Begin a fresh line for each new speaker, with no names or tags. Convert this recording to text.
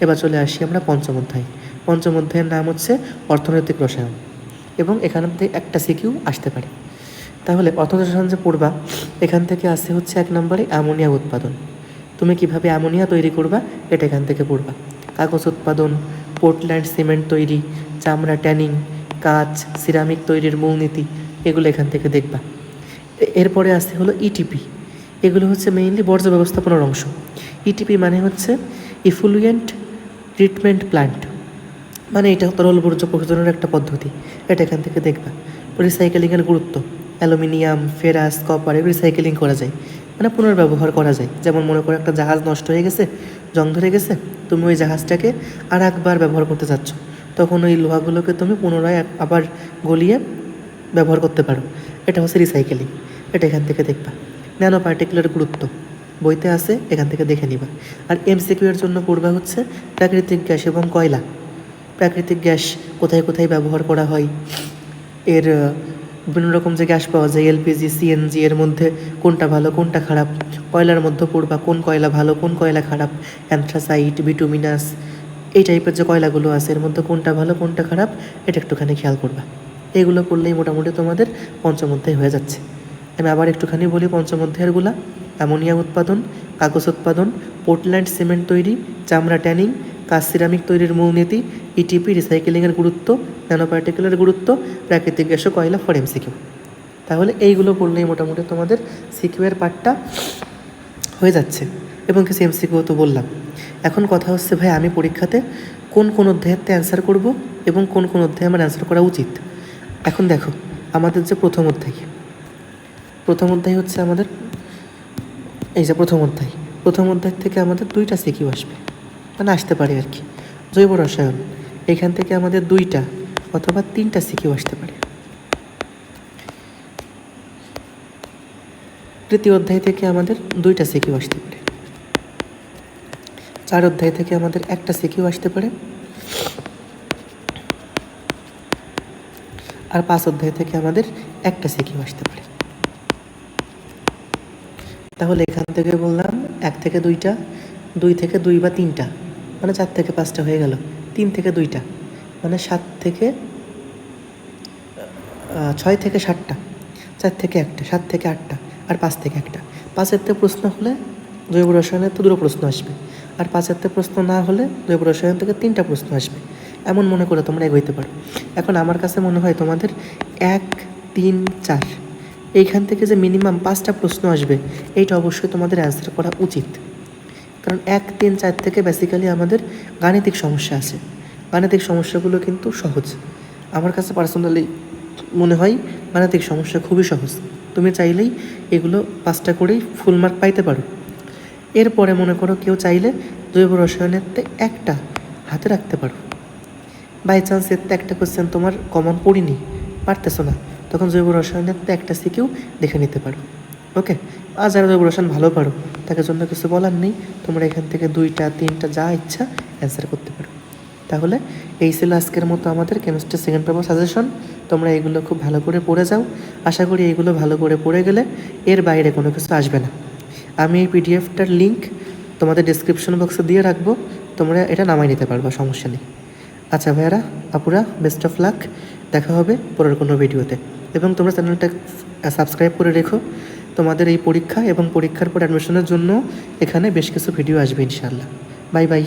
এবার চলে আসি আমরা পঞ্চম অধ্যায়। পঞ্চম অধ্যায়ের নাম হচ্ছে অর্থনৈতিক রসায়ন, এবং এখান থেকে একটা সিকিউ আসতে পারে। তাহলে অর্থনৈতিক রসায়ন যে পড়বা, এখান থেকে আসে হচ্ছে 1 নম্বরে অ্যামোনিয়া উৎপাদন। তুমি কিভাবে অ্যামোনিয়া তৈরি করবা এটা এখান থেকে পড়বা। কাগজ উৎপাদন, পোর্টল্যান্ড সিমেন্ট তৈরি, চামড়া ট্যানিং, কাঁচ সিরামিক তৈরির মূলনীতি, এগুলো এখান থেকে দেখবা। এরপরে আসতে হলো ইটিপি। এগুলো হচ্ছে মেইনলি বর্জ্য ব্যবস্থাপনার অংশ। ইটিপি মানে হচ্ছে ইফ্লুয়েন্ট ট্রিটমেন্ট প্ল্যান্ট, মানে এটা তরল বর্জ্য প্রশোধনের একটা পদ্ধতি, এটা এখান থেকে দেখবা। রিসাইকেলিংয়ের গুরুত্ব, অ্যালুমিনিয়াম, ফেরাস, কপার এগুলো রিসাইকেলিং করা যায়, মানে পুনর্ব্যবহার করা যায়। যেমন মনে করো একটা জাহাজ নষ্ট হয়ে গেছে, জং ধরে গেছে, তুমি ওই জাহাজটাকে আর একবার ব্যবহার করতে চাচ্ছ, তখন ওই লোহাগুলোকে তুমি পুনরায় আবার গলিয়ে ব্যবহার করতে পারো, এটা হচ্ছে রিসাইকেলিং, এটা এখান থেকে দেখবা। ন্যানো পার্টিকুলার গুরুত্ব বইতে আছে, এখান থেকে দেখে নিবা। আর এমসিকিউ এর জন্য পড়বা হচ্ছে প্রাকৃতিক গ্যাস এবং কয়লা। প্রাকৃতিক গ্যাস কোথায় কোথায় ব্যবহার করা হয়, এর বিভিন্ন রকম যে গ্যাস পাওয়া যায়, এলপিজি, সিএনজি, এর মধ্যে কোনটা ভালো কোনটা খারাপ। কয়লার মধ্যে পড়বা কোন কয়লা ভালো কোন কয়লা খারাপ, অ্যান্থ্রাসাইট, বিটুমিনাস, এই টাইপের যে কয়লাগুলো আছে এর মধ্যে কোনটা ভালো কোনটা খারাপ, এটা একটুখানি খেয়াল করবা। এগুলো পড়লেই মোটামুটি তোমাদের পঞ্চম অধ্যায় হয়ে যাচ্ছে। আমি আবার একটুখানি বলি পঞ্চম অধ্যায়েরগুলা: অ্যামোনিয়া উৎপাদন, কাগজ উৎপাদন, পোর্টল্যান্ড সিমেন্ট তৈরি, চামড়া ট্যানিং, কাঁচ সিরামিক তৈরির মূলনীতি, ইটিপি, রিসাইকেলিংয়ের গুরুত্ব, ন্যানো পার্টিকুলার গুরুত্ব, প্রাকৃতিক গ্যাস ও কয়লা ফর এমসিকিউ। তাহলে এইগুলো পড়লেই মোটামুটি তোমাদের সিকিউয়ের পার্টটা হয়ে যাচ্ছে, এবং কিছু এমসিকিউ তো বললাম। এখন কথা হচ্ছে ভাই আমি পরীক্ষাতে কোন কোন অধ্যায়েতে অ্যান্সার করব এবং কোন কোন অধ্যায়ে আমার অ্যান্সার করা উচিত। এখন দেখো আমাদের যে প্রথম অধ্যায় হচ্ছে আমাদের এই যে প্রথম অধ্যায় থেকে আমাদের 2টা সিকিউ আসবে, মানে আসতে পারে আর কি। জৈব রসায়ন, এখান থেকে আমাদের 2টা অথবা 3টা সিকিউ আসতে পারে। তৃতীয় অধ্যায় থেকে আমাদের 2টা সিকিউ আসতে পারে। 4 অধ্যায় থেকে আমাদের 1টা সিকিউ আসতে পারে। আর 5 অধ্যায় থেকে আমাদের 1টা সিকিউ আসতে পারে। তাহলে এখান থেকে বললাম 1 থেকে 2টা, 2 থেকে 2 বা 3টা, মানে 4 থেকে 5টা হয়ে গেল। 3 থেকে 2টা, মানে 6 থেকে 7টা, 4 থেকে 1টা, 7 থেকে 8টা, আর 5 থেকে 1টা। 5এরতে প্রশ্ন হলে জৈব রসায়নের তো 2টো প্রশ্ন আসবে, আর 5এরতে প্রশ্ন না হলে জৈব রসায়ন থেকে 3টা প্রশ্ন আসবে। এমন মনে করে তোমরা এগোইতে পারো। এখন আমার কাছে মনে হয় তোমাদের 1, 3, 4 এইখান থেকে যে মিনিমাম 5টা প্রশ্ন আসবে, এইটা অবশ্যই তোমাদের অ্যান্সার করা উচিত। কারণ 1, 3, 4 থেকে বেসিক্যালি আমাদের গাণিতিক সমস্যা আছে। গাণিতিক সমস্যাগুলো কিন্তু সহজ, আমার কাছে পার্সোনালি মনে হয় গাণিতিক সমস্যা খুবই সহজ। তুমি চাইলেই এগুলো 5টা করেই ফুল মার্ক পাইতে পারো। এরপরে মনে করো কেউ চাইলে জৈব রসায়নেরতে 1টা হাতে রাখতে পারো। বাই চান্স এরতে একটা কোশ্চেন তোমার কমন পড়িনি, পারতেছো না, তখন জৈব রসায়নেরতে 1টা সিকিউ দেখে নিতে পারো। ওকে, আর যারা জৈব রসায়ন ভালো পারো তাদের জন্য কিছু বলার নেই, তোমরা এখান থেকে 2টা 3টা যা ইচ্ছা অ্যান্সার করতে পারো। তাহলে এই ছিল আজকের মতো আমাদের কেমিস্ট্রি সেকেন্ড পেপার সাজেশন। তোমরা এগুলো খুব ভালো করে পড়ে যাও। আশা করি এইগুলো ভালো করে পড়ে গেলে এর বাইরে কোনো কিছু আসবে না। আমি এই পিডিএফটার লিঙ্ক তোমাদের ডিসক্রিপশন বক্সে দিয়ে রাখবো, তোমরা এটা নামাই নিতে পারবা, সমস্যা নেই। আচ্ছা ভাইয়ারা, আপুরা, বেস্ট অফ লাক। দেখা হবে পরের কোনো ভিডিওতে, এবং তোমরা চ্যানেলটা সাবস্ক্রাইব করে রেখো। তোমাদের এই পরীক্ষা এবং পরীক্ষার পর অ্যাডমিশনের জন্য এখানে বেশ কিছু ভিডিও আসবে ইনশাআল্লাহ। Bye bye.